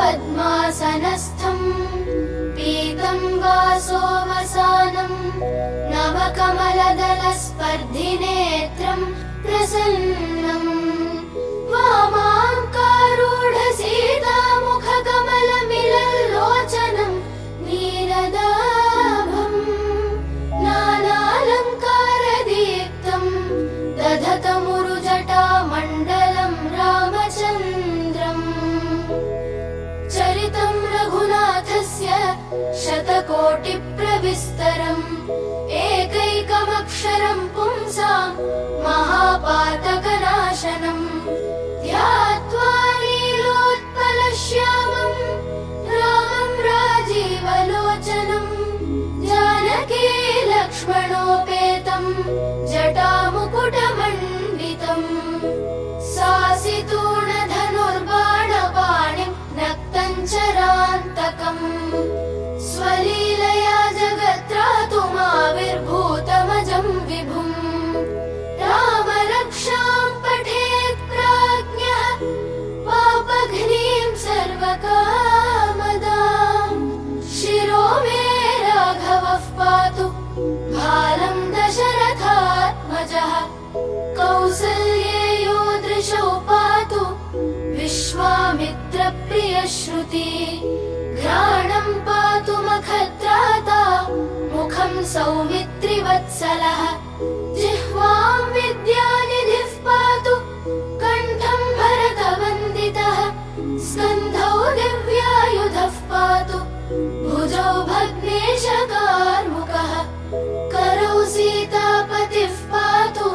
पद्मासनस्थं पीतं वासोवसानं नवकमलदलस्पर्धिनेत्रं प्रसन्नम् वामाङ्कारूढसीतामुखकमलमिलल्लोचनं नीरदाभम् नानालङ्कारदीप्तं दधतमुरुजटामण्डलं रामचन्द्रम् चरितं रघुनाथस्य शतकोटिप्रविस्तरम् एकैकमक्षरं पुंसां महापातकनाशनम् ध्यात्वा नीलोत्पलश्यामं रामं राजीवलोचनं जानकी लक्ष्मणोपेतं जटामुकुटमण्डितम् सासितूणधनुर्बाणपाणिं नक्तञ्चरान्तकम् स्वलीलया जगत्रातुमाविर्भूतमजं विभुम् रामरक्षां पठेत् प्राज्ञः पापघ्नीं सर्वकामदाम् शिरो मे राघवः पातु भालं दशरथात्मजः कौसल्येयो दृशौ पातु विश्वामित्रप्रियश्रुति घ्राणं पातु मखत्राता मुखं सौमित्रिवत्सलः जिह्वां विद्यानिधिः पातु कण्ठं भरतवन्दितः स्कन्धौ दिव्यायुधः पातु भुजौ भग्नेशकार्मुकः करौ सीतापतिः पातु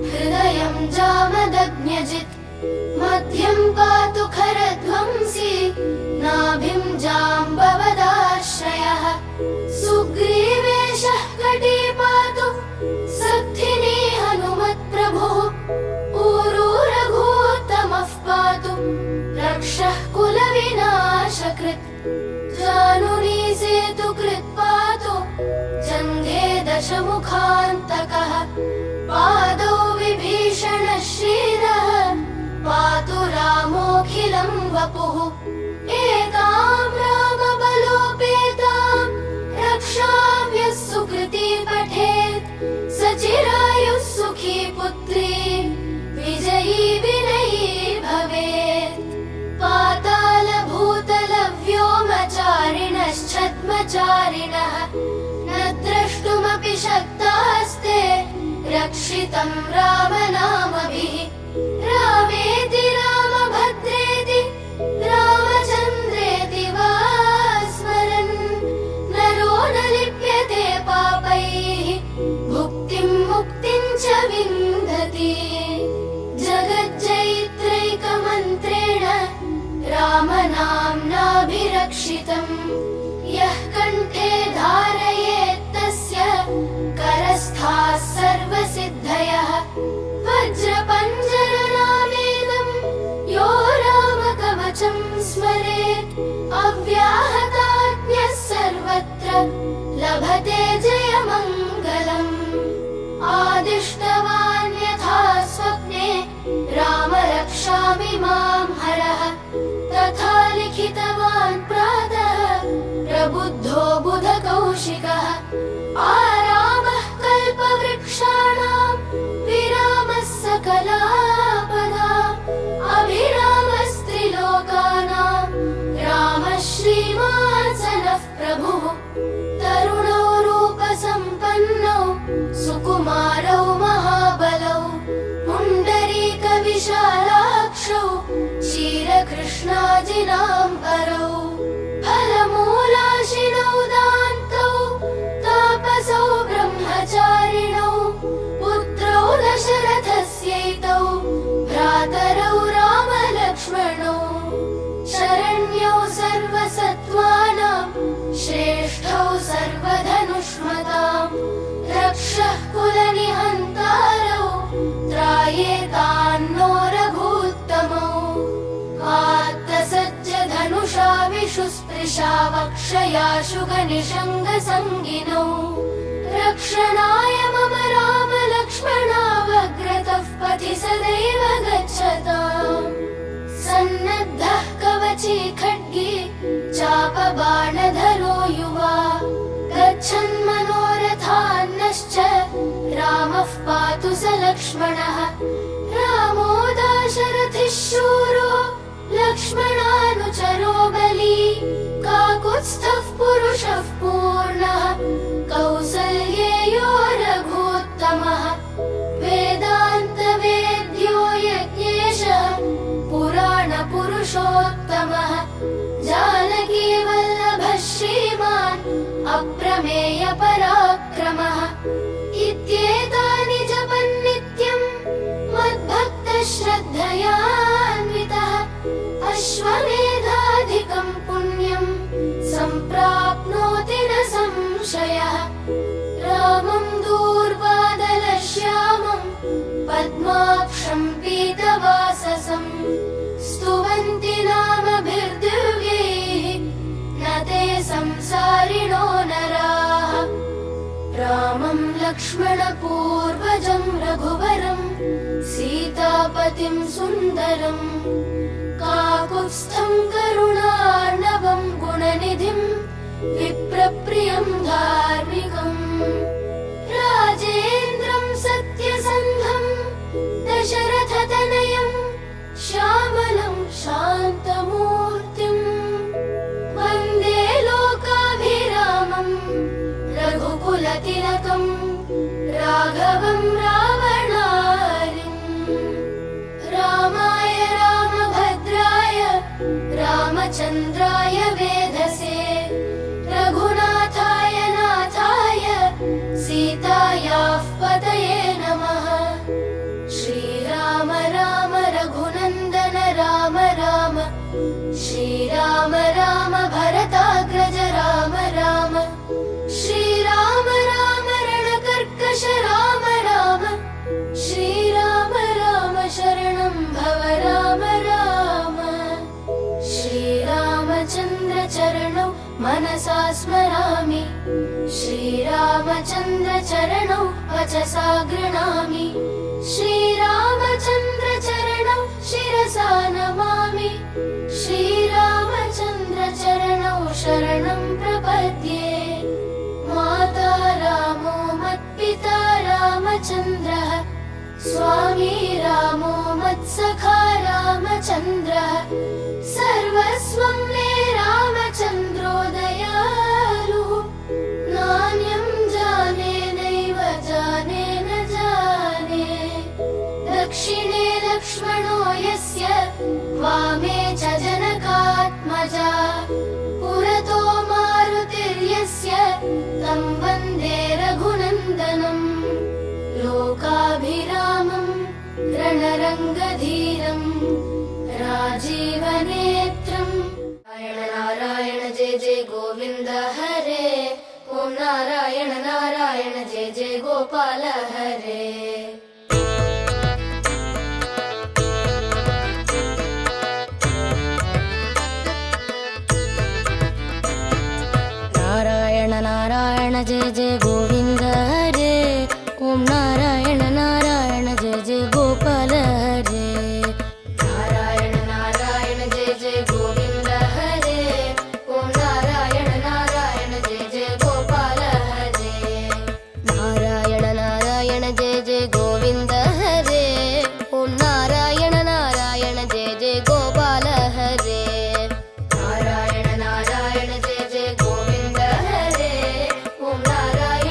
हृदयं जामदग्न्यजित् मध्यं पातु खरध्वंसी नाभिं जाम्बवदाश्रयः सुग्रीवेशः कटी पातु सत्थिनी हनुमत्प्रभुः ऊरू रघूत्तमः पातु रक्षः कुलविनाशकृत् जानुनी सेतुकृत् पातु जङ्घे दशमुखान्तकः पादौ विभीषणः श्रीरः पातु रामोऽखिलं वपुः एतां रामबलोपेतां रक्षां यः सुकृती पठेत् सचिरायुः सुखी पुत्री विजयी विनयी भवेत् पातालभूतलव्योमचारिणश्छद्मचारिणः न द्रष्टुमपि शक्तास्ते रक्षितं रामनामभिः रामेति रामभद्रेति रामचन्द्रेति वा स्मरन् नरो न लिप्यते पापैः भुक्तिं मुक्तिं च विन्दति जगज्जयित्रैकमन्त्रेण रामनाम्नाभिरक्षितम् यः कण्ठे धारयेत्तस्य करस्थाः सर्वसिद्धयः वज्रपञ्जरनामेदं यो रामकवचं स्मरेत् अव्याहताज्ञः सर्वत्र लभते जयमङ्गलम् आदिष्टवान् यथा स्वप्ने राम रक्षामि मां हरः तथा लिखितवान् प्रातः प्रबुद्धो बुधकौशिकः आरामः कल्पवृक्षाणां विरामः सकलापदाम् अभिरामस्त्रिलोकानां रामः श्रीमान् सनः प्रभुः तरुणौ रूपसम्पन्नौ सुकुमारौ महाबलौ पुण्डरीकविशालाक्षौ क्षीरकृष्णाजिनाम्बरौ फलमूलाशिनौ दान्तौ तापसौ ब्रह्मचारिणौ पुत्रौ दशरथस्यैतौ भ्रातरौ रामलक्ष्मणौ शरण्यौ सर्वसत्त्वानां श्रेष्ठौ सर्वधनुष्मतां रक्षः कुलनिहन्तारौ त्रायेतान्नो रघूत्तमौ आत्तसज्जधनुषा विशुस्पृशा वक्षयाशु गनिषङ्गसङ्गिनौ रक्षणाय मम राम लक्ष्मणावग्रतः पथि सदैव गच्छताम् सन्नद्धः कवची खड्गी पातु स लक्ष्मणः। रामो दाशरथिः शूरो लक्ष्मणानुचरो बली। काकुत्स्थः पुरुषः पूर्णः कौसल्येयो रघूत्तमः। वेदान्तवेद्यो यज्ञेशः पुराणपुरुषोत्तमः। जानकीवल्लभः श्रीमान् अप्रमेय पराक्रमः। इत्येतानि जपन्नित्यं मद्भक्तः श्रद्धयान्वितः। अश्वमेधाधिकं पुण्यं सम्प्राप्नोति न संशयः। रामं दूर्वादलश्यामं पद्माक्षं पीतवाससं स्तुवन्ति नामभिर्दिव्यैः न ते संसारिणो नराः। रामं लक्ष्मणपूर्वजं रघुवरं सीतापतिं सुन्दरं काकुत्स्थं करुणार्णवं गुणनिधिं विप्रप्रियं धार्मिकम्। राजेन्द्रं सत्यसन्धं दशरथतनयं श्यामलं शान्तमूर्तिं वन्दे लोकाभिरामं रघुकुलतिलकं राघवं रावणारिम्। रामाय रामभद्राय रामचन्द्राय वेधसे रघुनाथाय नाथाय सीतायाः पतये नमः। श्रीराम राम रघुनन्दन राम राम श्रीराम राम भरताग्रज राम राम श्रीराम राम रणकर्कश राम राम श्रीराम राम शरणं भव राम राम। श्रीरामचन्द्र चरणौ मनसा स्मरामि श्रीरामचन्द्र चरणौ वचसा गृह्णामि। श्रीरामचन्द्र चरणौ शिरसा नमामि श्रीरामचन्द्र चरणौ शरणं प्रपद्ये। माता रामो मत्पिता रामचन्द्रः स्वामी रामो मत्सखा रामचन्द्रः सर्वस्वं मे रामचन्द्रो दयालुः। नान्यं जाने नैव जाने न जाने। दक्षिणे लक्ष्मणो यस्य वामे च जनकात्मजा पुरतो मारुतिर्यस्य तं वन्दे रघुनन्दनम्। लोकाभिरामं रणरङ्गधीरं राजीवनेत्रं। नारायण नारायण जय जय गोविन्द हरे। ॐ नारायण नारायण जय जय गोपाल हरे। नारायण नारायण जय जय गोविन्द हरे। ॐ नारायण नारायण जय जय गोपाल हरे। नारायण नारायण जय जय गोविन्द हरे। ॐ नारायण नारायण जय जय गोपाल हरे। नारायण नारायण जय जय गोविन्द हरे। ॐ नारायण नारायण जय जय गोपाल हरे। नारायण नारायण जय जय गोविन्द हरे। ॐ नारायण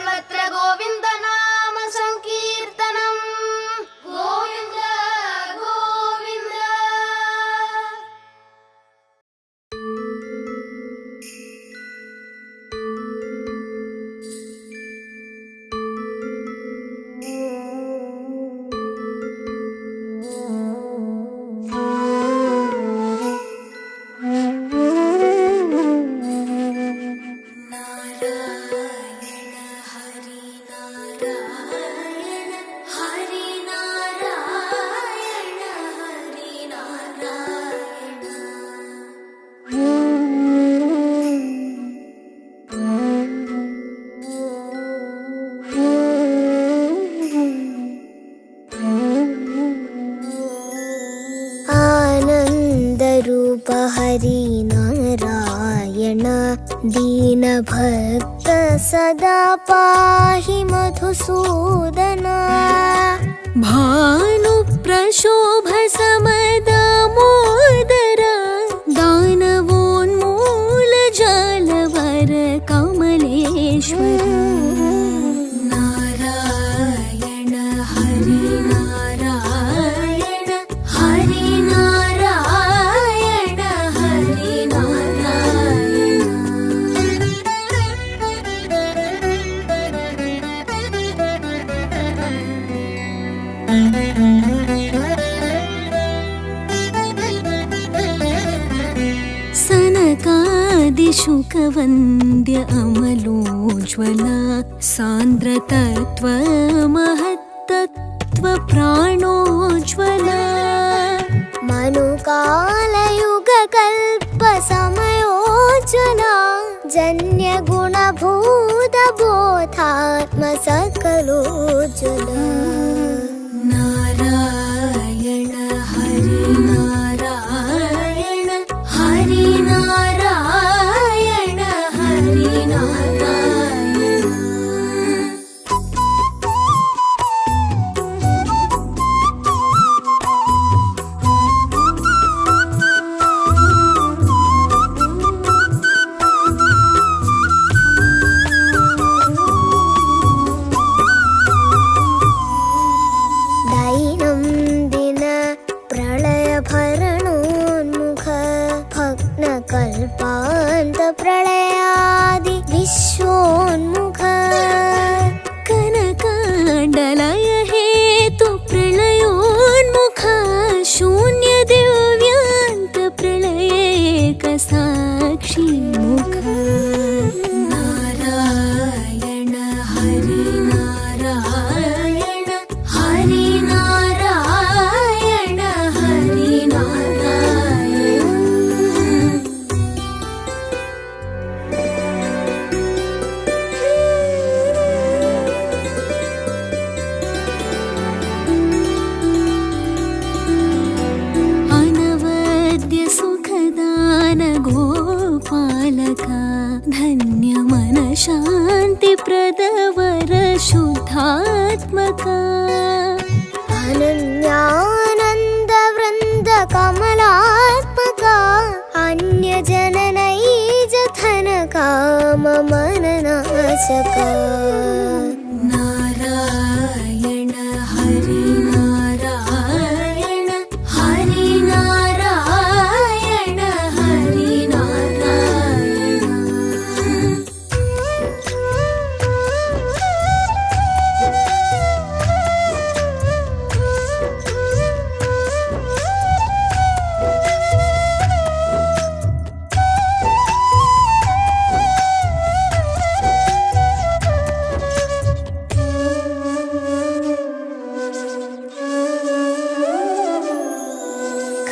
सर्वत्र गोविन्द नाम संकीर्तनम् गोविन्द गोविन्द। आनन्दरूप हरि नारायण दीनभक्त सदा पाहि मधुसूदन भानुप्रशोभ समदामोदर दानवोन्मूल जालवर कमलेश्वर नारायण हरि नारायण हरि नारायण हरि नारायण। सनकादिशुकवन्द्य अमलोज्ज्वल सान्द्रतत्त्व महत्तत्त्व प्राणोज्ज्वल मनुकालयुगकल्प समयोज्ज्वल जन्यगुणभूत बोधात्म सकलोज्ज्वल नारायण हरि नारायण हरि नारायण हरि नारायण। दैनन्दिन प्रलयभरणोन्मुख भग्नकल्पान्त प्रलयादि विश्वोन्मुख कनकाण्डलय हेतु प्रलयोन्मुख शून्य दिव्यान्त प्रलयेक साक्षी मुख नारायण हरि नारायण हरि नारायण हरि नारायण। अनवद्य सुखदान गोपालक धन्य मन शान्ति प्रदवर शुद्धात्मक अनन्यानन्द वृन्द कमलात्मक अन्य जननैज धन काम मननाशक नारायण हरि नारायण हरि नारायण हरि नारायण।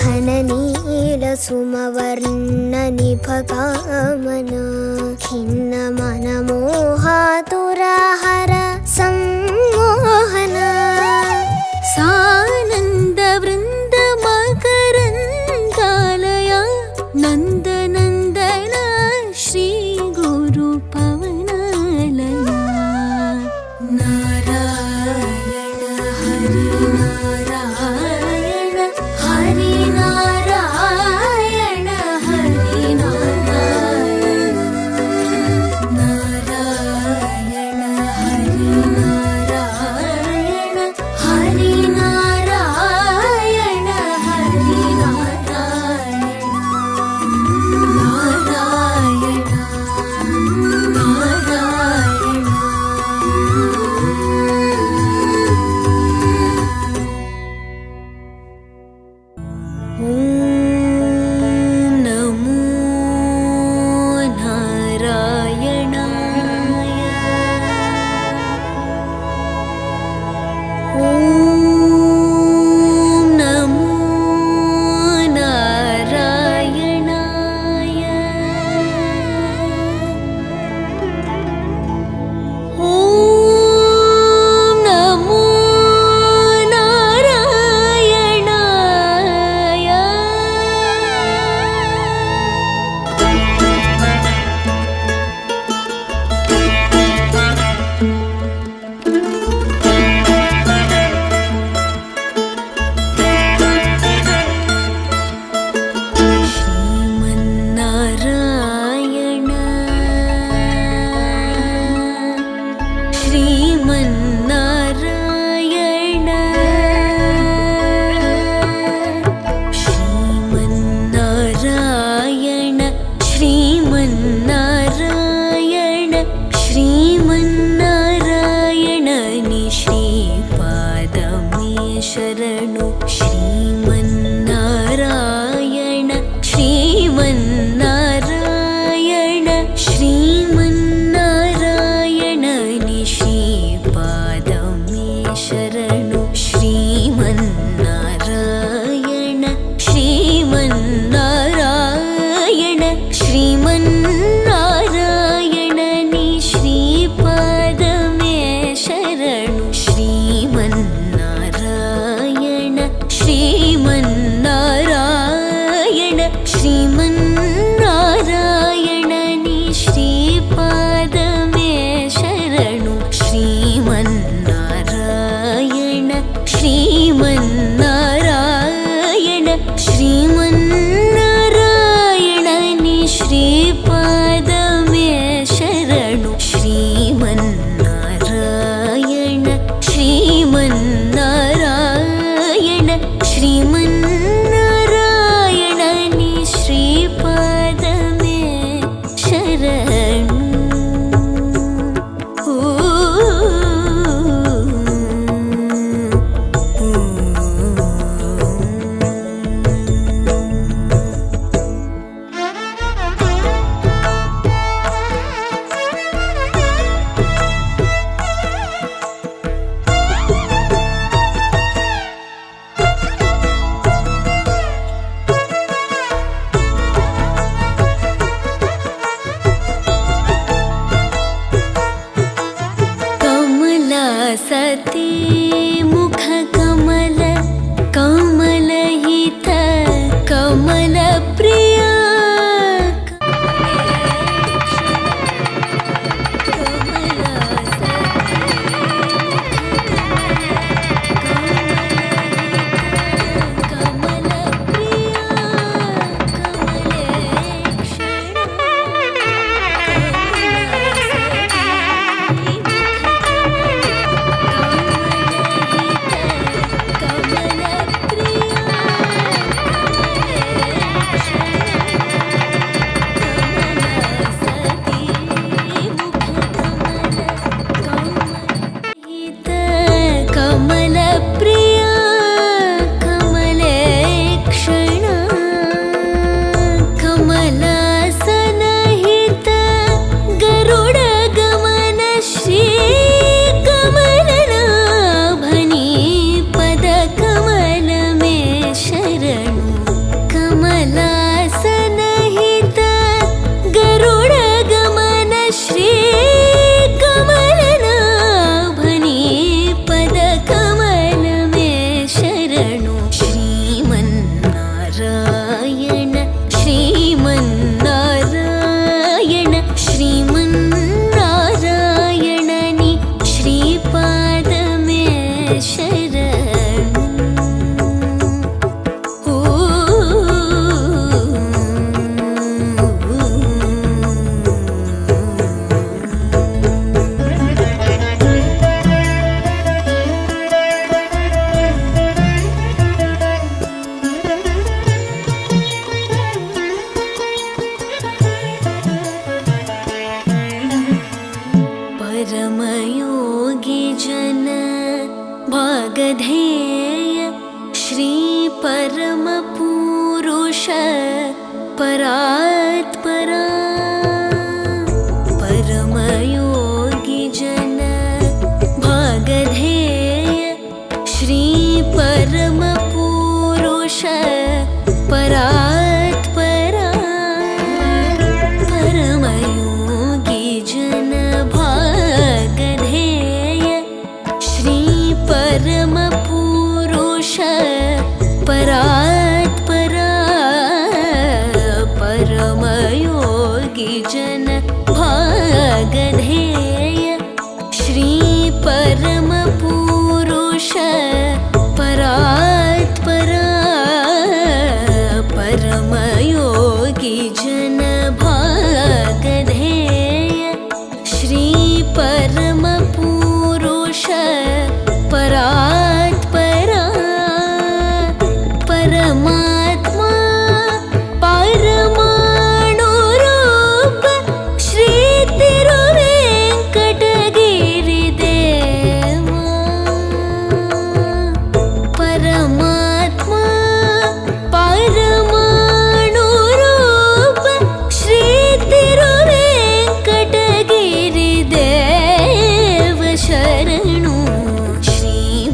घननील सुमवर्ण निभकामन खिन्न मन मोहातुरहर सम्मोहन सानन्द वृन्द मकरन्दालय नन्दनन्दन श्री गुरु पवनालय नारायण हरि नारायण हरि नारायण हरि नारायण नारायण भागधेय श्री परमपुरुष परात्परा परमयोगी जन भागधेय परमपुरुष परात्परा परमयोगी जनभागधेय श्री परमपुरुष परात्परा परमात्मा परमाणुरूप श्री तिरुवेंकटगिरिदेवा परमात्मा परमाणुरूप श्री तिरुवेंकटगिरिदेव शरणु श्रीमन्नारायण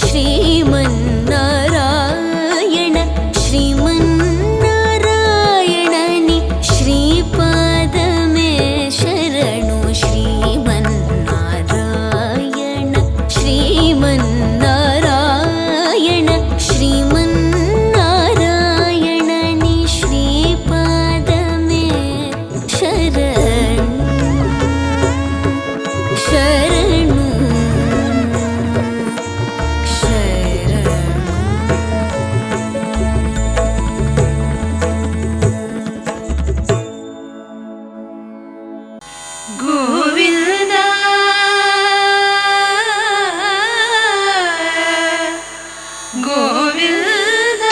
श्रीमन्नारायण श्रीमन्नारायणनि श्रीपादमे शरणु श्रीमन्नारायण श्रीमन्नारायण श्रीमन्नारायणनि श्रीपादमे शरणु शरणु शरणु गोविन्द गोविन्द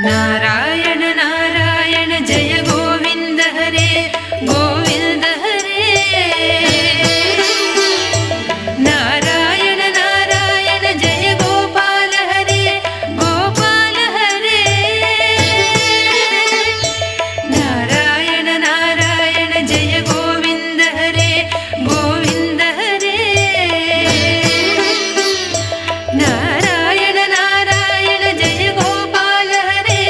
नारायण नारायण जय गोविन्द हरे गोविन्द हरे नारायण नारायण जय गोपाल हरे गोपाल हरे नारायण नारायण जय गोविन्द हरे गोविन्द हरे नारायण नारायण जय गोपाल हरे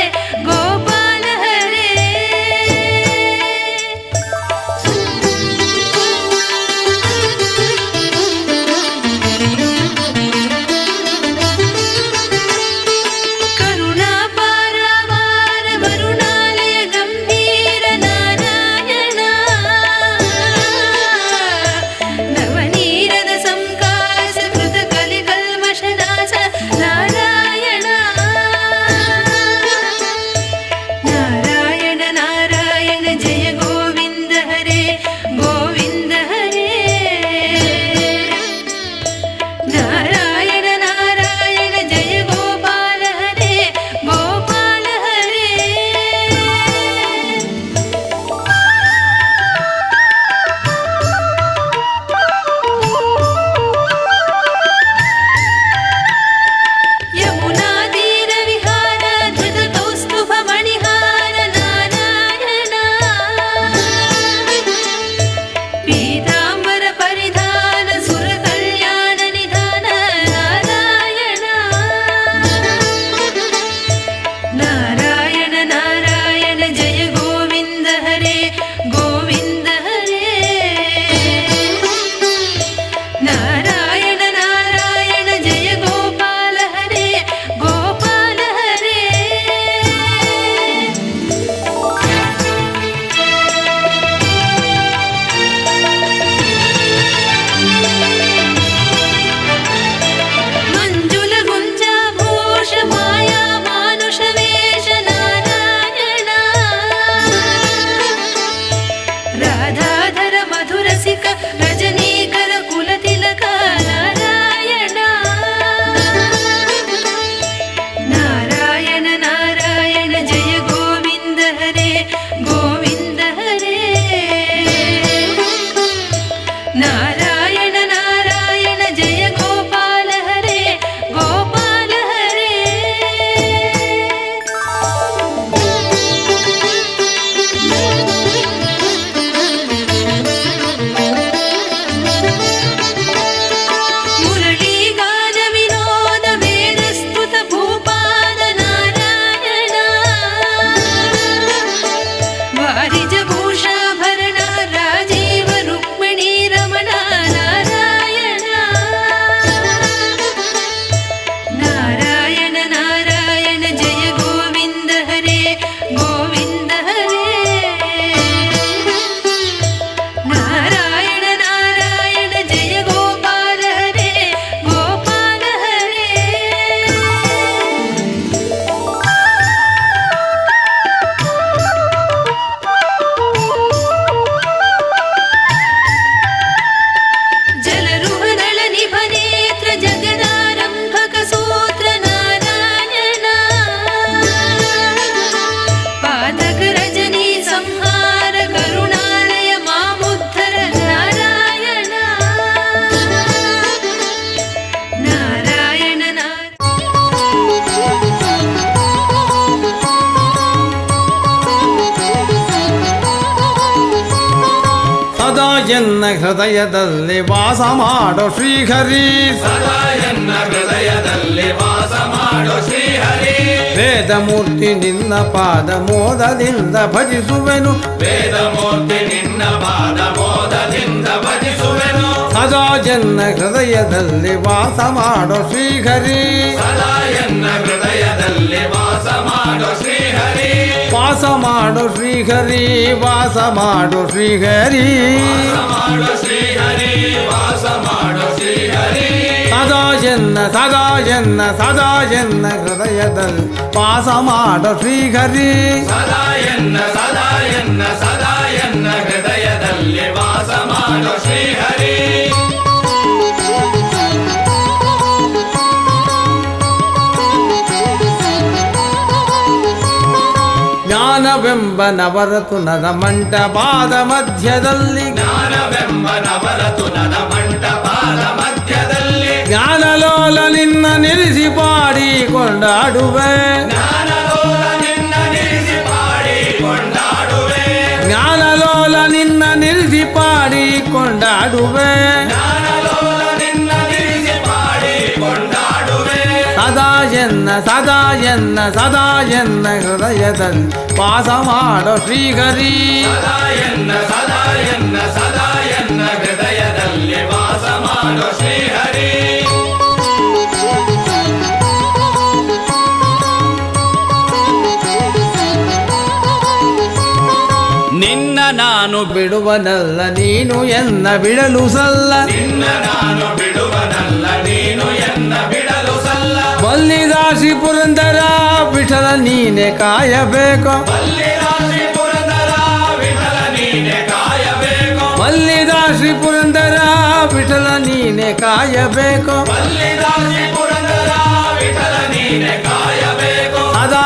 ಎನ್ನ ಹೃದಯದಲ್ಲಿ ವಾಸ ಮಾಡೋ ಶ್ರೀಹರಿ ಸದಾ ಎನ್ನ ಹೃದಯದಲ್ಲಿ ವಾಸ ಮಾಡೋ ಶ್ರೀಹರಿ ವೇದಮೂರ್ತಿ ನಿನ್ನ ಪಾದ ಮೋದದಿಂದ ಭಜಿಸುವೆನು ವೇದಮೂರ್ತಿ ನಿನ್ನ ಪಾದ ಮೋದದಿಂದ ಭಜಿಸುವೆನು ಸದಾ ಎನ್ನ ಹೃದಯದಲ್ಲಿ ವಾಸ ಮಾಡೋ ಶ್ರೀಹರಿ ಸದಾ ಎನ್ನ ಹೃದಯದಲ್ಲಿ ವಾಸ ಮಾಡೋ ಶ್ರೀಹರಿ ವಾಸ ಮಾಡೋ ಶ್ರೀಹರಿ ವಾಸ ಮಾಡೋ ಶ್ರೀಹರಿ ಮಾಡೋ ಶ್ರೀಹರಿ ವಾಸ ಮಾಡೋ ಶ್ರೀಹರಿ ಸದಾ ಎನ್ನ ಹೃದಯದಲ್ಲಿ ವಾಸ ಮಾಡೋ ಶ್ರೀಹರಿ ಸದಾ ಎನ್ನ ಹೃದಯದಲ್ಲಿ ವಾಸ ಮಾಡೋ ಶ್ರೀಹರಿ ಜ್ಞಾನವೆಂಬ ನವರತುನದ ಮಂಟಪಾದ ಮಧ್ಯದಲ್ಲಿ ಜ್ಞಾನವೆಂಬ ನವರತುನದ ಮಂಟಪಾದ ಮಧ್ಯದಲ್ಲಿ ಜ್ಞಾನಲೋಲ ನಿನ್ನ ನಿಲ್ಲಿಸಿ ಪಾಡಿ ಕೊಂಡಾಡುವೆ ಜ್ಞಾನಲೋಲ ನಿನ್ನ ನಿಲ್ಲಿಸಿ ಪಾಡಿ ಕೊಂಡಾಡುವೆ ಜ್ಞಾನಲೋಲ ನಿನ್ನ ನಿಲ್ಲಿಸಿ ಪಾಡಿ ಕೊಂಡಾಡುವೆ ಜ್ಞಾನಲೋಲ ನಿನ್ನ ನಿಲ್ಲಿಸಿ ಪಾಡಿ ಕೊಂಡಾಡುವೆ ಸದಾ ಎನ್ನ ಹೃದಯದಲ್ಲಿ ವಾಸ ಮಾಡೋ ಶ್ರೀಹರಿ ಸದಾ ಎನ್ನ ಹೃದಯದಲ್ಲಿ ವಾಸ ಮಾಡೋ ಶ್ರೀಹರಿ ನಿನ್ನ ನಾನು ಬಿಡುವನಲ್ಲ ನೀನು ಎನ್ನ ಬಿಡಲು ಸಲ್ಲ ನಿನ್ನ ನಾನು ಬಿಡುವನಲ್ಲ ನೀನು ಎನ್ನ ಬಿಡಲು ಸಲ್ಲ ಬಲ್ಲಿದಾಸಿ ಪುರಂದರ ವಿಠಲ ನೀನೆ ಕಾಯಬೇಕು ಬಲ್ಲಿದಾಸಿ ಪುರಂದರ ವಿಠಲ ನೀನೆ ಕಾಯಬೇಕು ಬಲ್ಲಿದಾಸಿ ಪುರಂದರ ವಿಠಲ ನೀನೆ ಕಾಯಬೇಕು ಬಲ್ಲಿದಾಸಿ ಪುರಂದರ ವಿಠಲ ನೀನೆ ಕಾಯಬೇಕು ಸದಾ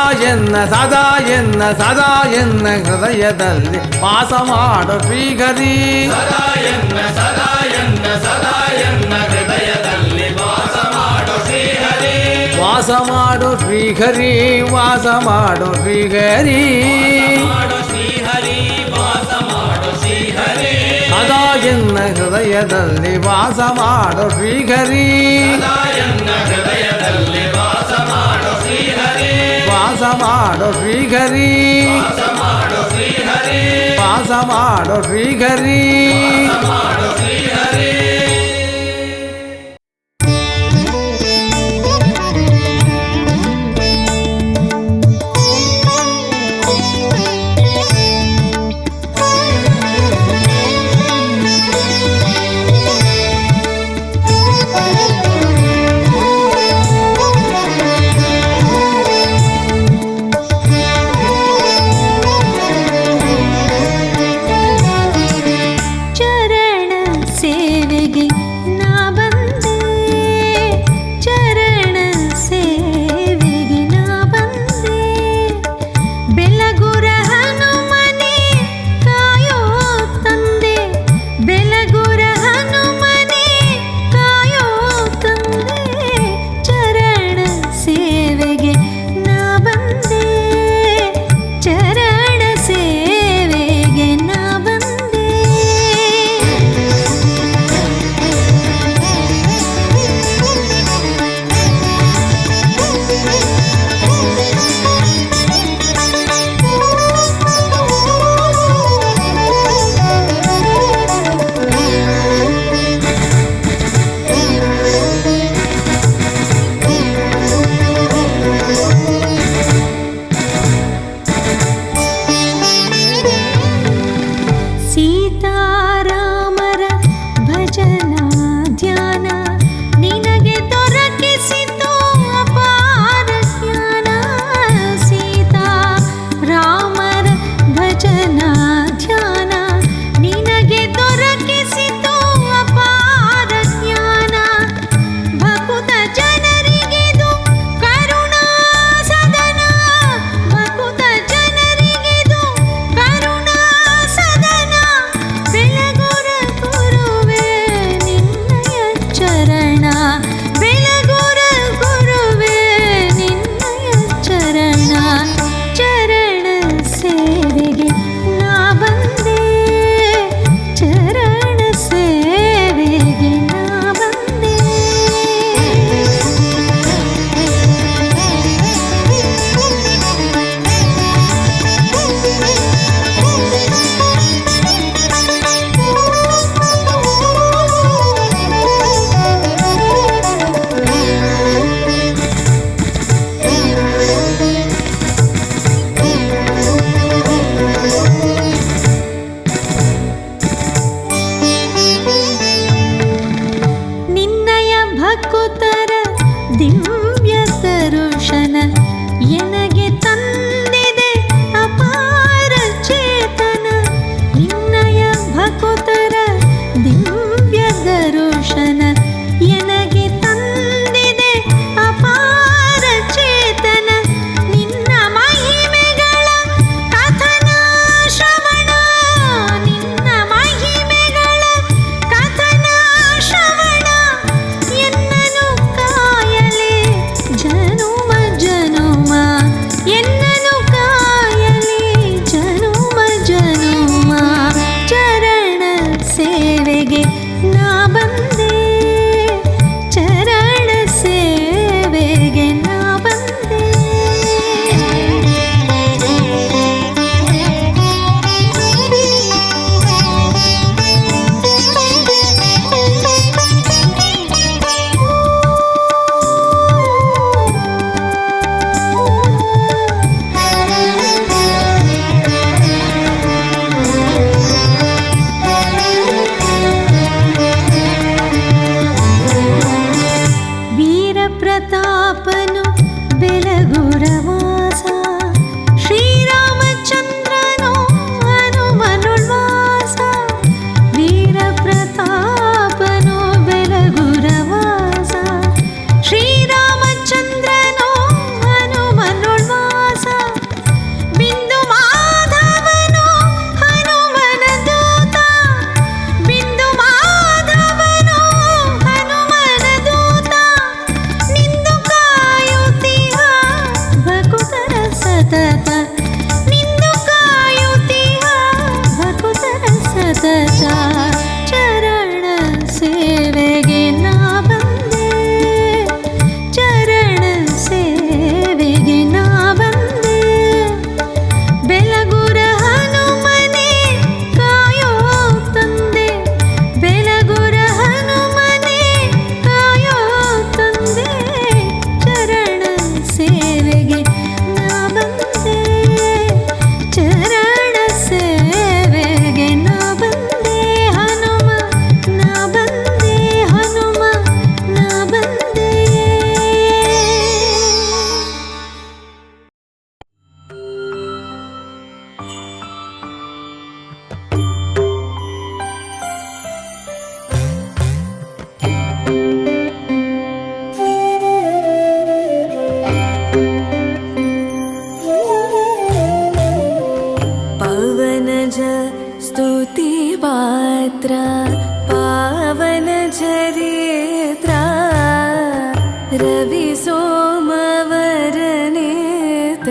ಎನ್ನ ಹೃದಯದಲ್ಲಿ ವಾಸ ಮಾಡೋ ಶ್ರೀಹರಿ ಸದಾ ಎನ್ನ ಹೃದಯದಲ್ಲಿ ವಾಸ ಮಾಡೋ ಶ್ರೀಹರಿ ವಾಸ ಮಾಡೋ ಶ್ರೀಹರಿ ವಾಸ ಮಾಡೋ ಶ್ರೀಹರಿ ಮಾಡೋ ಶ್ರೀಹರಿ ವಾಸ ಮಾಡೋ ಶ್ರೀಹರಿ ಸದಾ ಎನ್ನ ಹೃದಯದಲ್ಲಿ ವಾಸ ಮಾಡೋ ಶ್ರೀಹರಿ ಸದಾ ಎನ್ನ ಹೃದಯದಲ್ಲಿ ವಾಸ ಮಾಡೋ ಶ್ರೀಹರಿ ವಾಸ ಮಾಡೋ ಶ್ರೀಹರಿ ವಾಸ ಮಾಡೋ ಶ್ರೀಹರಿ ವಾಸ ಮಾಡೋ ಶ್ರೀಹರಿ ಮಾಡೋ ಶ್ರೀಹರಿ ಚರಣ ಸೇವೆಗೆ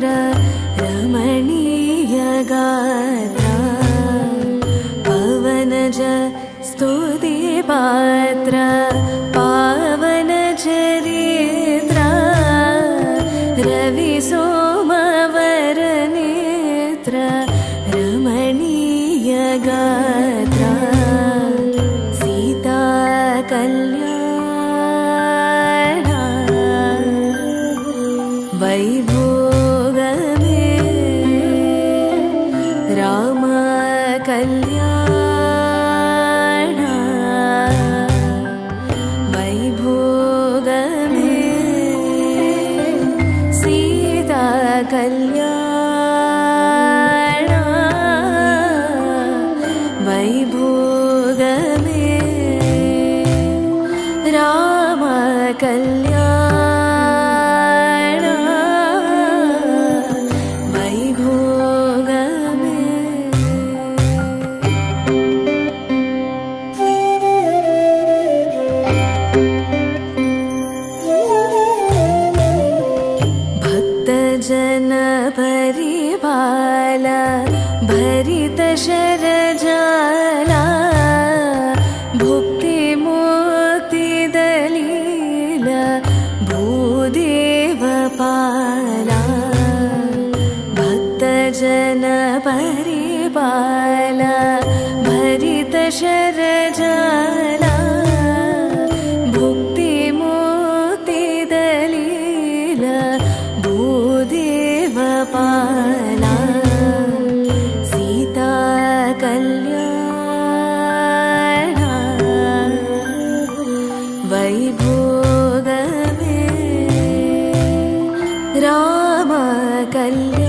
रमणीयगात्रा पवनज स्तुतिपात्र पावनचरित्रा रविसोमवरनेत्र रमणीयगात्रा सीता कल्याण वैभोगमे राम कल्याण वैभोगमे सीता कल्याण वैभोगमे राम कल्याण वैभोगमे भक्तजन परिपाल भरित शरजाला भुक्ति मुक्ति दलील भूदेव पाला भक्तजन परिपाल भरित शरजाला भुक्ति मुक्ति दलील भूदेव पाला सीता कल्याण वैभोगमे राम कल्याण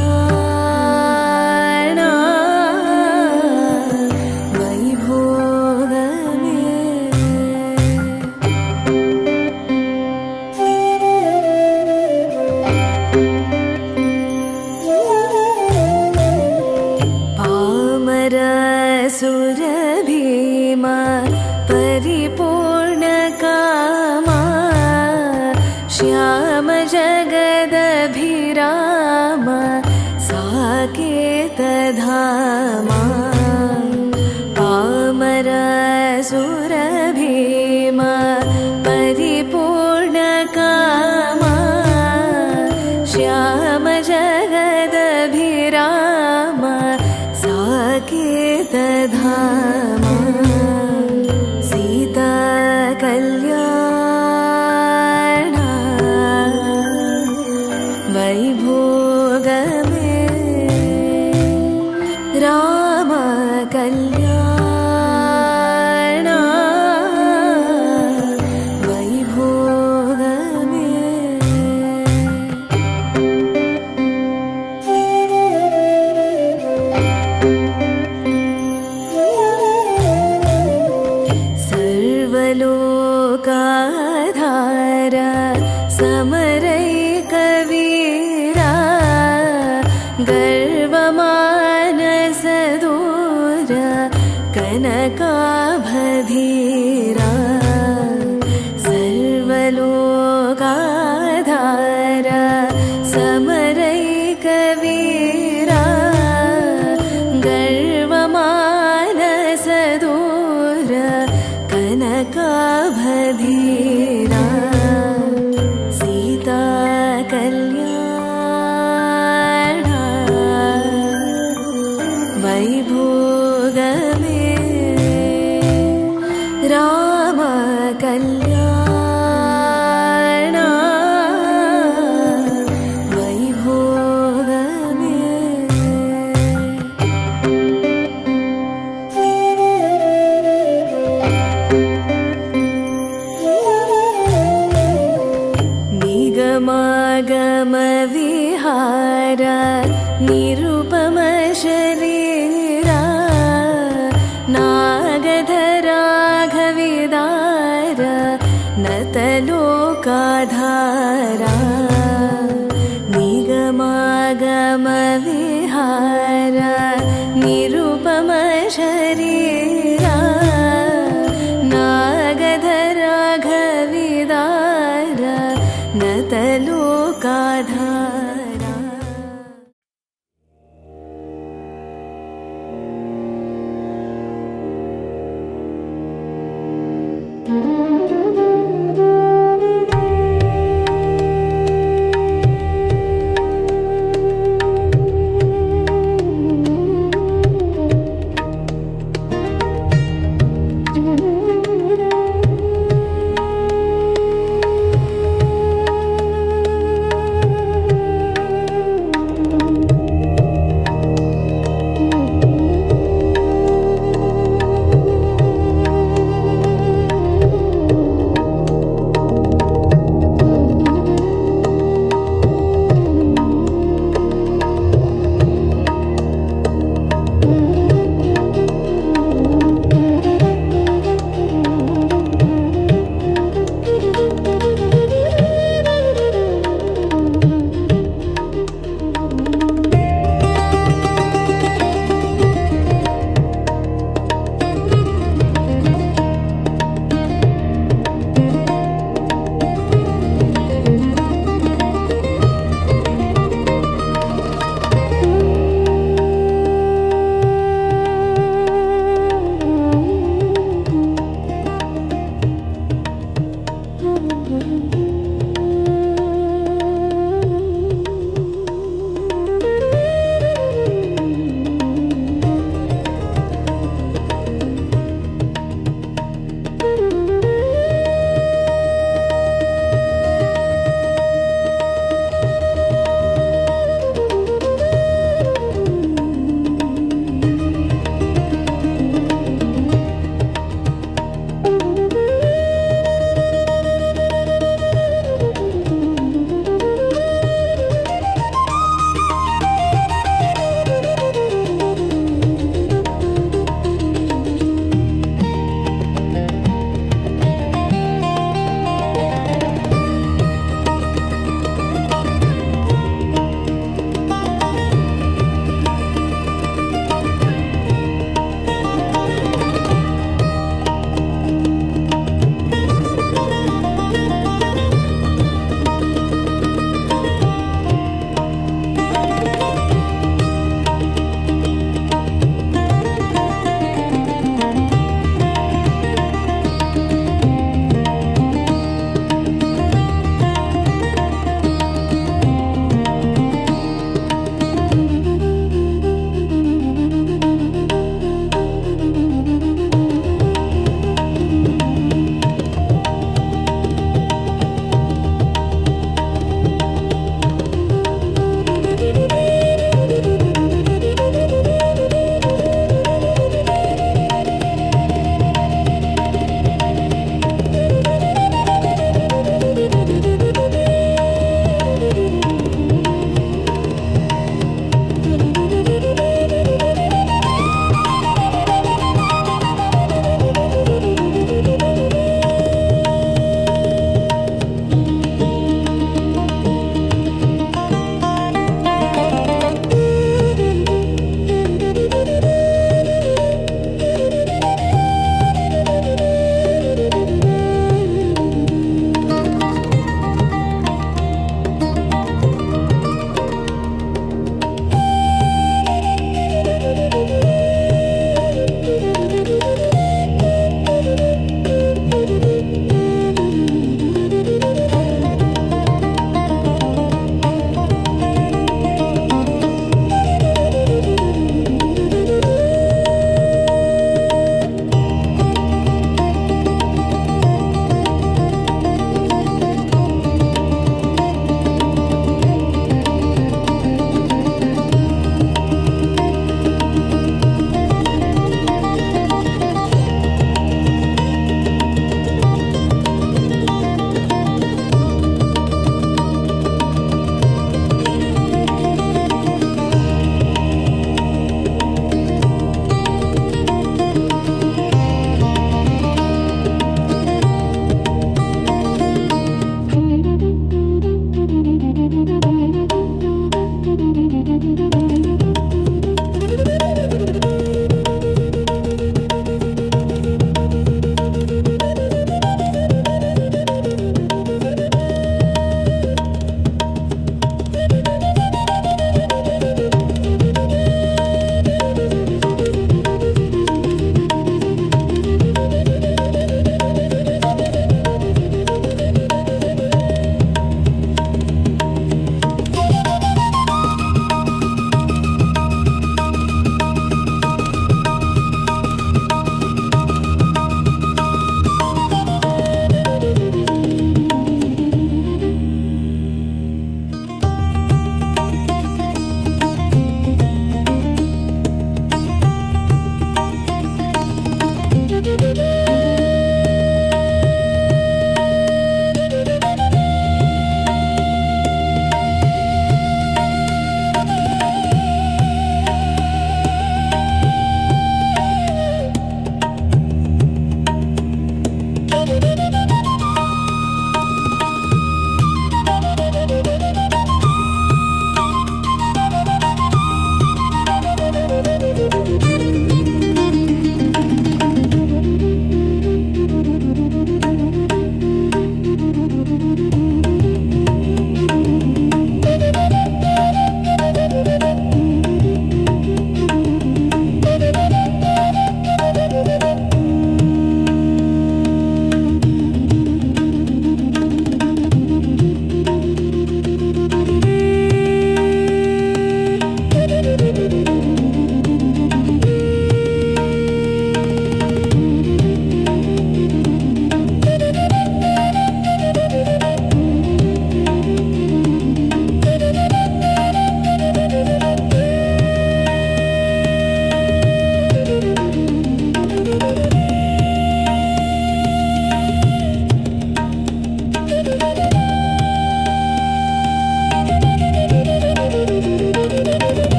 वैभोगमे पामर सुरभीमा परिपूर्ण कामा श्याम जगदभिराम साकेत धामा पामर सुरभीमा परिपूर्ण कामा श्याम जगदभिराम साकेत धामा सीता कल्याण वैभोगमे राम कल्याण वैभोगमे सर्वलोकाधार समरैकवीरा गर्वमानसदूर कनकाभधीरा सर्वलोकाधार समरैकवीरा गर्वमानसदूर कनकाभधीरा सीता कल्याण वैभोगमे राम कल्याण वैभोगमे निगमागम विहार निरुपम शरीरा नागधराघविदार नतलोकाधारा निगमागम विहार निरुपम शरीरा नागधराघविदार नतलोकाधारा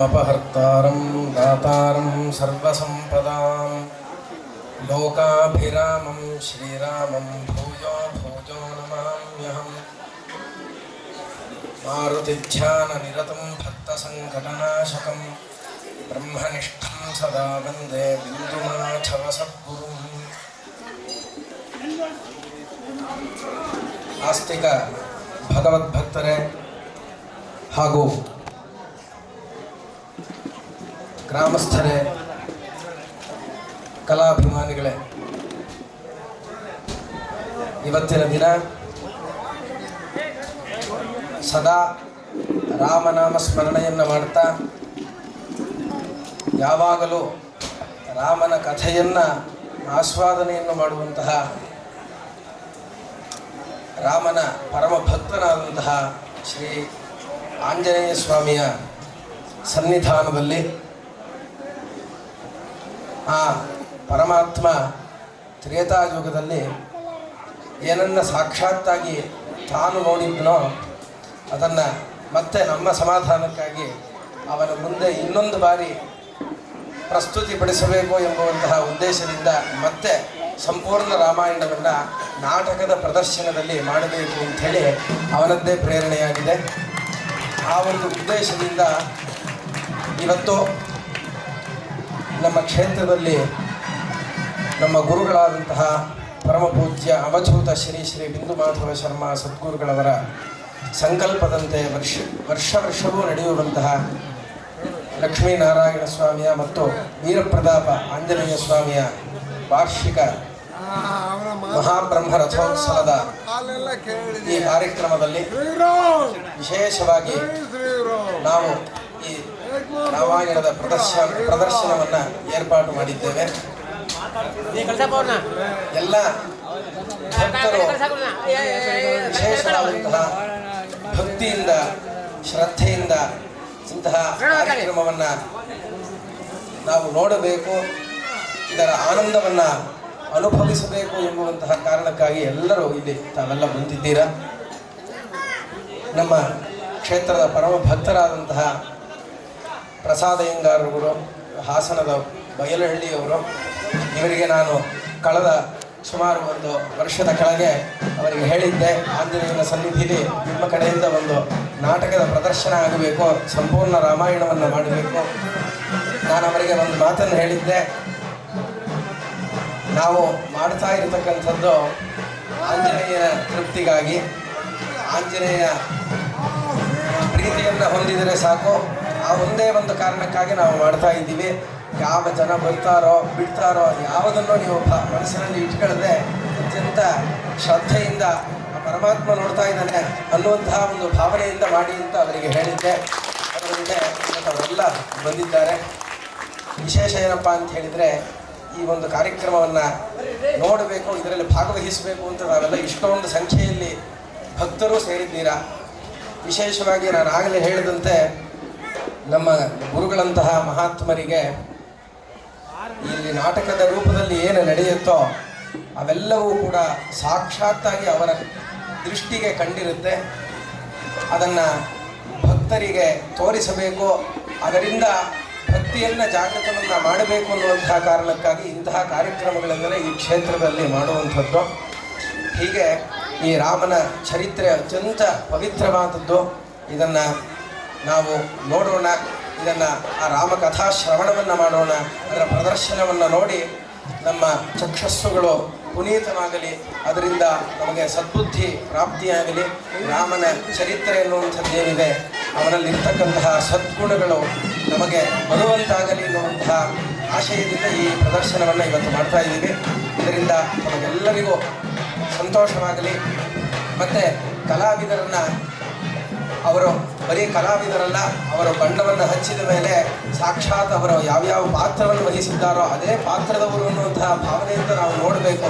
अपहर्तारं दातारं सर्वसम्पदां लोकाभिरामं श्रीरामं भूयो भूयो नमाम्यहम् मारुतिध्याननिरतं भक्तसङ्कटनाशकं ब्रह्मनिष्ठं सदा वन्दे बिन्दुमाधवसद्गुरुम् ಆಸ್ತಿಕ ಭಗವದ್ಭಕ್ತರೇ ಹಾಗೂ ಗ್ರಾಮಸ್ಥರೇ ಕಲಾಭಿಮಾನಿಗಳೇ, ಇವತ್ತಿನ ದಿನ ಸದಾ ರಾಮನಾಮ ಸ್ಮರಣೆಯನ್ನು ಮಾಡ್ತಾ ಯಾವಾಗಲೂ ರಾಮನ ಕಥೆಯನ್ನು ಆಸ್ವಾದನೆಯನ್ನು ಮಾಡುವಂತಹ ರಾಮನ ಪರಮ ಭಕ್ತನಾದಂತಹ ಶ್ರೀ ಆಂಜನೇಯ ಸ್ವಾಮಿಯ ಸನ್ನಿಧಾನದಲ್ಲಿ ಆ ಪರಮಾತ್ಮ ತ್ರೇತಾಯುಗದಲ್ಲಿ ಏನನ್ನ ಸಾಕ್ಷಾತ್ತಾಗಿ ತಾನು ನೋಡಿದ್ದನೋ ಅದನ್ನು ಮತ್ತೆ ನಮ್ಮ ಸಮಾಧಾನಕ್ಕಾಗಿ ಅವನ ಮುಂದೆ ಇನ್ನೊಂದು ಬಾರಿ ಪ್ರಸ್ತುತಿಪಡಿಸಬೇಕು ಎಂಬುವಂತಹ ಉದ್ದೇಶದಿಂದ ಮತ್ತೆ ಸಂಪೂರ್ಣ ರಾಮಾಯಣವನ್ನು ನಾಟಕದ ಪ್ರದರ್ಶನದಲ್ಲಿ ಮಾಡಬೇಕು ಅಂಥೇಳಿ ಅವನದ್ದೇ ಪ್ರೇರಣೆಯಾಗಿದೆ. ಆ ಒಂದು ಉದ್ದೇಶದಿಂದ ಇವತ್ತು ನಮ್ಮ ಕ್ಷೇತ್ರದಲ್ಲಿ ನಮ್ಮ ಗುರುಗಳಾದಂತಹ ಪರಮ ಪೂಜ್ಯ ಅವಧೂತ ಶ್ರೀ ಶ್ರೀ ಬಿಂದು ಮಾಧವ ಶರ್ಮಾ ಸದ್ಗುರುಗಳವರ ಸಂಕಲ್ಪದಂತೆ ವರ್ಷವೂ ನಡೆಯುವಂತಹ ಲಕ್ಷ್ಮೀನಾರಾಯಣ ಸ್ವಾಮಿಯ ಮತ್ತು ವೀರಪ್ರತಾಪ ಆಂಜನೇಯ ಸ್ವಾಮಿಯ ವಾರ್ಷಿಕ ಮಹಾಬ್ರಹ್ಮ ರಥೋತ್ಸವದ ಈ ಕಾರ್ಯಕ್ರಮದಲ್ಲಿ ವಿಶೇಷವಾಗಿ ಎಲ್ಲ ಪ್ರದರ್ಶನವನ್ನು ಏರ್ಪಾಟು ಮಾಡಿದ್ದೇವೆ. ಎಲ್ಲ ಭಕ್ತರು ವಿಶೇಷವಾದಂತಹ ಭಕ್ತಿಯಿಂದ ಶ್ರದ್ಧೆಯಿಂದ ಇಂತಹ ಕಾರ್ಯಕ್ರಮವನ್ನು ನಾವು ನೋಡಬೇಕು, ಇದರ ಆನಂದವನ್ನು ಅನುಭವಿಸಬೇಕು ಎಂಬುವಂತಹ ಕಾರಣಕ್ಕಾಗಿ ಎಲ್ಲರೂ ಇಲ್ಲಿ ತಾವೆಲ್ಲ ಬಂದಿದ್ದೀರಾ. ನಮ್ಮ ಕ್ಷೇತ್ರದ ಪರಮ ಭಕ್ತರಾದಂತಹ ಪ್ರಸಾದಯ್ಯಂಗಾರರು, ಹಾಸನದ ಬಯಲಹಳ್ಳಿಯವರು, ಇವರಿಗೆ ನಾನು ಕಳೆದ ಸುಮಾರು ಒಂದು ವರ್ಷದ ಕೆಳಗೆ ಅವರಿಗೆ ಹೇಳಿದ್ದೆ, ಆಂಜನೇಯನ ಸನ್ನಿಧಿಲಿ ನಿಮ್ಮ ಕಡೆಯಿಂದ ಒಂದು ನಾಟಕದ ಪ್ರದರ್ಶನ ಆಗಬೇಕು, ಸಂಪೂರ್ಣ ರಾಮಾಯಣವನ್ನು ಮಾಡಬೇಕು. ನಾನು ಅವರಿಗೆ ಒಂದು ಮಾತನ್ನು ಹೇಳಿದ್ದೆ, ನಾವು ಮಾಡ್ತಾ ಇರತಕ್ಕಂಥದ್ದು ಆಂಜನೇಯನ ತೃಪ್ತಿಗಾಗಿ, ಆಂಜನೇಯ ಪ್ರೀತಿಯನ್ನು ಹೊಂದಿದರೆ ಸಾಕು, ಆ ಒಂದೇ ಒಂದು ಕಾರಣಕ್ಕಾಗಿ ನಾವು ಮಾಡ್ತಾ ಇದ್ದೀವಿ. ಯಾವ ಜನ ಬರ್ತಾರೋ ಬಿಡ್ತಾರೋ ಯಾವುದನ್ನು ನೀವು ಮನಸ್ಸಿನಲ್ಲಿ ಇಟ್ಕೊಳ್ಳದೆ ಅತ್ಯಂತ ಶ್ರದ್ಧೆಯಿಂದ ಆ ಪರಮಾತ್ಮ ನೋಡ್ತಾ ಇದ್ದಾನೆ ಅನ್ನುವಂತಹ ಒಂದು ಭಾವನೆಯಿಂದ ಮಾಡಿ ಅಂತ ಅವರಿಗೆ ಹೇಳಿದ್ದೆ. ಅದರಿಂದ ಅವರೆಲ್ಲ ಬಂದಿದ್ದಾರೆ. ವಿಶೇಷ ಏನಪ್ಪ ಅಂತ ಹೇಳಿದರೆ, ಈ ಒಂದು ಕಾರ್ಯಕ್ರಮವನ್ನು ನೋಡಬೇಕು, ಇದರಲ್ಲಿ ಭಾಗವಹಿಸಬೇಕು ಅಂತ ನಾವೆಲ್ಲ ಇಷ್ಟೊಂದು ಸಂಖ್ಯೆಯಲ್ಲಿ ಭಕ್ತರು ಸೇರಿದ್ದೀರಾ. ವಿಶೇಷವಾಗಿ ನಾನು ಆಗಲೇ ಹೇಳಿದಂತೆ ನಮ್ಮ ಗುರುಗಳಂತಹ ಮಹಾತ್ಮರಿಗೆ ಇಲ್ಲಿ ನಾಟಕದ ರೂಪದಲ್ಲಿ ಏನು ನಡೆಯುತ್ತೋ ಅವೆಲ್ಲವೂ ಕೂಡ ಸಾಕ್ಷಾತ್ತಾಗಿ ಅವರ ದೃಷ್ಟಿಗೆ ಕಂಡಿರುತ್ತೆ. ಅದನ್ನು ಭಕ್ತರಿಗೆ ತೋರಿಸಬೇಕು, ಅದರಿಂದ ಭಕ್ತಿಯನ್ನು ಜಾಗೃತವನ್ನು ಮಾಡಬೇಕು ಅನ್ನುವಂತಹ ಕಾರಣಕ್ಕಾಗಿ ಇಂತಹ ಕಾರ್ಯಕ್ರಮಗಳೆಂದರೆ ಈ ಕ್ಷೇತ್ರದಲ್ಲಿ ಮಾಡುವಂಥದ್ದು. ಹೀಗೆ ಈ ರಾಮನ ಚರಿತ್ರೆ ಅತ್ಯಂತ ಪವಿತ್ರವಾದದ್ದು. ಇದನ್ನು ನಾವು ನೋಡೋಣ, ಇದನ್ನು ಆ ರಾಮಕಥಾ ಶ್ರವಣವನ್ನು ಮಾಡೋಣ, ಅದರ ಪ್ರದರ್ಶನವನ್ನು ನೋಡಿ ನಮ್ಮ ಚಕ್ಷಸ್ಸುಗಳು ಪುನೀತವಾಗಲಿ, ಅದರಿಂದ ನಮಗೆ ಸದ್ಬುದ್ಧಿ ಪ್ರಾಪ್ತಿಯಾಗಲಿ. ರಾಮನ ಚರಿತ್ರೆ ಎನ್ನುವಂಥದ್ದೇನಿದೆ ಅವನಲ್ಲಿರ್ತಕ್ಕಂತಹ ಸದ್ಗುಣಗಳು ನಮಗೆ ಬರುವಂತಾಗಲಿ ಎನ್ನುವಂತಹ ಆಶಯದಿಂದ ಈ ಪ್ರದರ್ಶನವನ್ನು ಇವತ್ತು ಮಾಡ್ತಾ ಇದ್ದೀವಿ. ಇದರಿಂದ ನಮಗೆಲ್ಲರಿಗೂ ಸಂತೋಷವಾಗಲಿ. ಮತ್ತು ಕಲಾವಿದರನ್ನು ಅವರು ಬರೀ ಕಲಾವಿದರಲ್ಲ, ಅವರು ಬಣ್ಣವನ್ನು ಹಚ್ಚಿದ ಮೇಲೆ ಸಾಕ್ಷಾತ್ ಅವರು ಯಾವ್ಯಾವ ಪಾತ್ರವನ್ನು ವಹಿಸಿದ್ದಾರೋ ಅದೇ ಪಾತ್ರದವರು ಅನ್ನುವಂತಹ ಭಾವನೆಯಿಂದ ನಾವು ನೋಡಬೇಕು.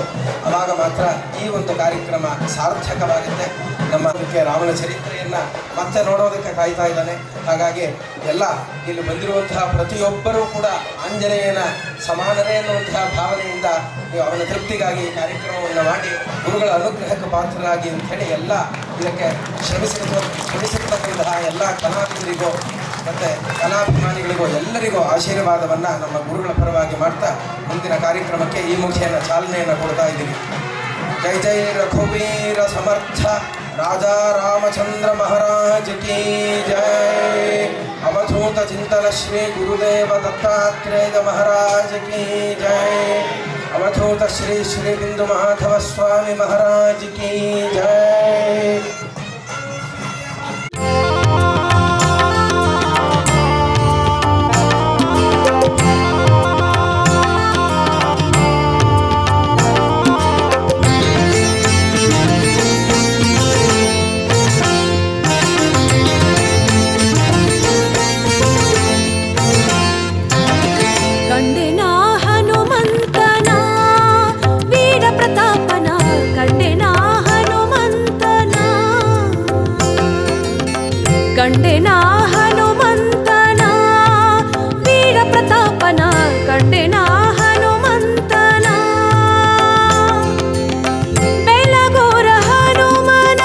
ಆವಾಗ ಮಾತ್ರ ಈ ಒಂದು ಕಾರ್ಯಕ್ರಮ ಸಾರ್ಥಕವಾಗುತ್ತೆ. ನಮ್ಮ ರಾಮನ ಚರಿತ್ರೆಯನ್ನು ಮತ್ತೆ ನೋಡೋದಕ್ಕೆ ಕಾಯ್ತಾ ಇದ್ದಾನೆ. ಹಾಗಾಗಿ ಎಲ್ಲ ಇಲ್ಲಿ ಬಂದಿರುವಂತಹ ಪ್ರತಿಯೊಬ್ಬರೂ ಕೂಡ ಆಂಜನೇಯನ ಸಮಾನರೇ ಎನ್ನುವಂತಹ ಭಾವನೆಯಿಂದ ನೀವು ಅವನ ತೃಪ್ತಿಗಾಗಿ ಕಾರ್ಯಕ್ರಮವನ್ನು ಮಾಡಿ ಗುರುಗಳ ಅನುಗ್ರಹಕ್ಕೆ ಪಾತ್ರರಾಗಿ ಅಂಥೇಳಿ ಎಲ್ಲ ಇದಕ್ಕೆ ಶ್ರಮಿಸಿರ್ತಕ್ಕಂತಹ ಎಲ್ಲ ಕಲಾವಿದರಿಗೂ ಮತ್ತು ಕಲಾಭಿಮಾನಿಗಳಿಗೂ ಎಲ್ಲರಿಗೂ ಆಶೀರ್ವಾದವನ್ನು ನಮ್ಮ ಗುರುಗಳ ಪರವಾಗಿ ಮಾಡ್ತಾ ಮುಂದಿನ ಕಾರ್ಯಕ್ರಮಕ್ಕೆ ಈ ಮುಖೇನ ಚಾಲನೆಯನ್ನು ಕೊಡ್ತಾ ಇದ್ದೀವಿ. ಜೈ ಜೈ ರಘುವೀರ ಸಮರ್ಥ ರಾಜಾ ರಾಮಚಂದ್ರ ಮಹಾರಾಜ್ ಕಿ ಜೈ. ಅವಧೂತ ಚಿಂತನ ಶ್ರೀ ಗುರುದೇವ ದತ್ತಾತ್ರೇಯ ಮಹಾರಾಜ್ ಕಿ ಜೈ. ಅವಧೂತ ಶ್ರೀ ಶ್ರೀ ಬಿಂದು ಮಾಧವ ಸ್ವಾಮಿ ಮಹಾರಾಜ್ ಕಿ ಜೈ. ಕಂಡೆನ ಹನುಮಂತನ ವೀರ ಪ್ರತಾಪನ ಕಂಡೆನ ಹನುಮಂತನ ಬೆಳಗೋರ ಹನುಮನ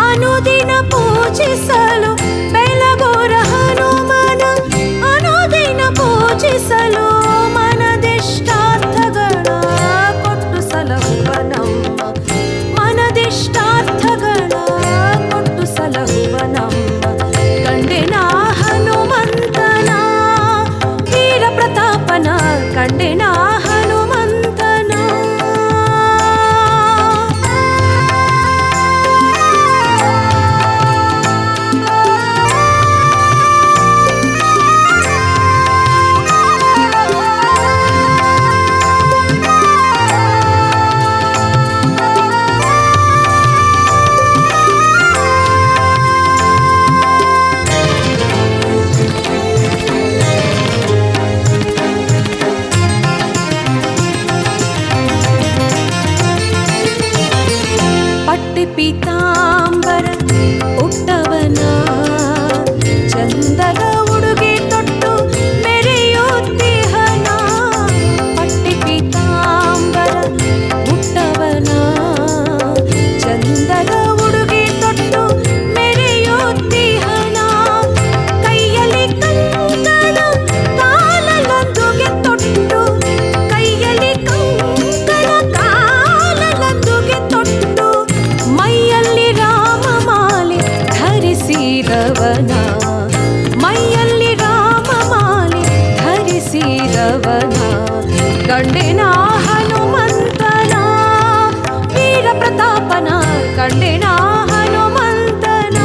ಅನುದಿನ ಪೂಜಿಸಲು ಬೆಳಗೋರ ಹನುಮನ ಅನುದಿನ ಪೂಜಿಸಲು ಮನದಿಷ್ಟಾರ್ಥಗಳ ಕೊಟ್ಟು ಸಲಹುವ ನಮ್ಮ ಮನದಿಷ್ಟಾರ್ಥಗಳ ಕೊಟ್ಟು ಸಲಹುವ ನಮ್ಮ ಕಂಡೆನ ಹನುಮಂತನ ವೀರ ಪ್ರತಾಪನ ಕಂಡೆನ ಹನುಮಂತನ. ಪೀತಾಂಬರ ಉಟ್ಟವನ ಚಂದದ ಉಡುಗೆ ತೊಟ್ಟು ಮೆರೆಯುತ್ತಿಹನ. ಪಟ್ಟಿ ಪೀತಾಂಬರ ಉಟ್ಟವನ ಚಂದದ ಉಡುಗೆ ತೊಟ್ಟು ಮೆರೆಯುತ್ತಿಹನ. ಕೈಯಲ್ಲಿ ಕಂಕಣ ಕಾಲಲಂದುಗೆ ತೊಟ್ಟು ಕೈಯಲ್ಲಿ ಕಂಕಣ ಕಾಲಲಂದುಗೆ ತೊಟ್ಟು ಮೈಯಲ್ಲಿ ರಾಮಮಾಲೆ ಧರಿಸಿದವನ ಮೈಯಲ್ಲಿ ರಾಮಮಾಲೆ ಧರಿಸಿದವನ ಕಂಡೆನ ಹನುಮಂತನ ವೀರ ಪ್ರತಾಪನ ಕಂಡೆನ ಹನುಮಂತನ.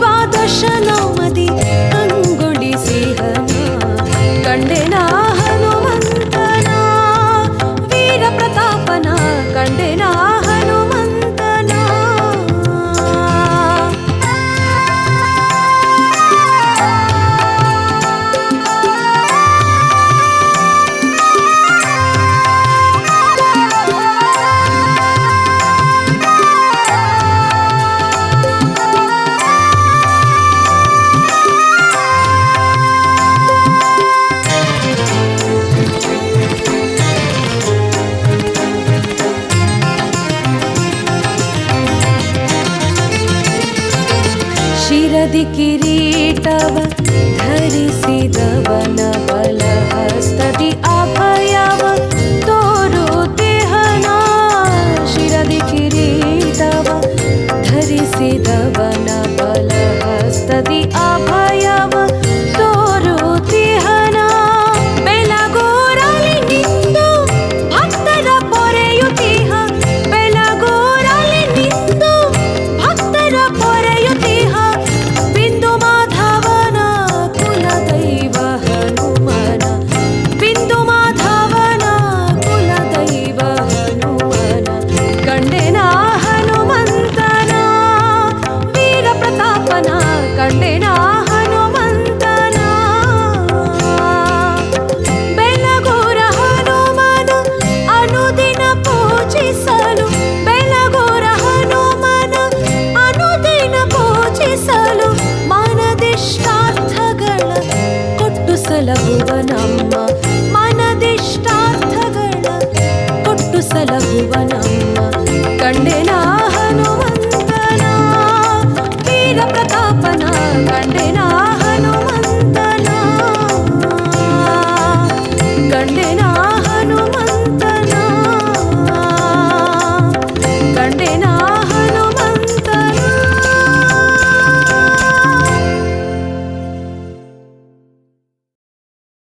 ದ್ವಾದಶನಾಮದಿ ಅಂಗುಳಿಸಿಹನ ಕಂಡೆನ ಹನುಮಂತನ ವೀರ ಪ್ರತಾಪನ ಕಂಡೆನ ಹನುಮಂತನ. ಶಿರದಿ ಕಿರೀಟವ ಧರಿಸಿದವನ ಬಲಹಸ್ತದಿ ಅಭಯವ ತೋರುತ್ತಿಹನ ಬಿಡುವನ